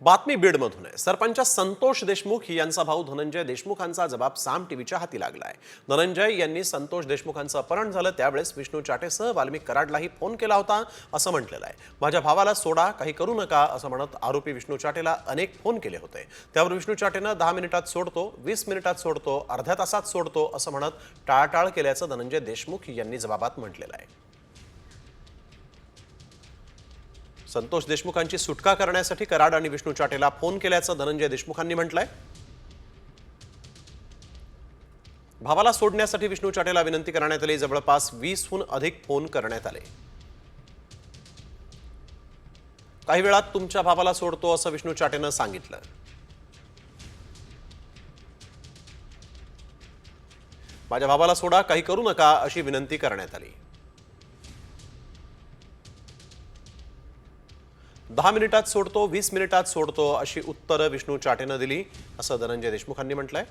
बातमी बीडमधून आहे। सरपंच संतोष देशमुख यांचा भाऊ धनंजय देशमुखांचा जबाब साम टीव्हीच्या हाती लागलाय। धनंजय यांनी संतोष देशमुखांचं अपहरण झालं त्यावेळेस विष्णू चाटेसह वाल्मिक कराडलाही फोन केला होता असं म्हटलेलं आहे। माझ्या भावाला सोडा, काही करू नका असं म्हणत आरोपी विष्णू चाटेला अनेक फोन केले होते। त्यावर विष्णू चाटेनं 10 मिनिटात सोडतो, 20 मिनिटात सोडतो, अर्ध्या तासात सोडतो असं म्हणत टाळाटाळ केल्याचं धनंजय देशमुख यांनी जबाबात म्हटलेलं आहे। संतोष देशमुखांची सुटका करण्यासाठी कराड आणि विष्णू चाटेला फोन केल्याचं धनंजय देशमुखांनी म्हटलंय। भावाला सोडण्यासाठी विष्णू चाटेला विनंती करण्यात आली। जवळपास 20हून अधिक फोन करण्यात आले। काही वेळात तुमच्या भावाला सोडतो असं विष्णू चाटेनं सांगितलं। माझ्या भावाला सोडा, काही करू नका अशी विनंती करण्यात आली। 10 मिनिटात सोडतो, 20 मिनिटात सोडतो अशी उत्तरं विष्णू चाटेनं दिली असं धनंजय देशमुखांनी म्हटलंय।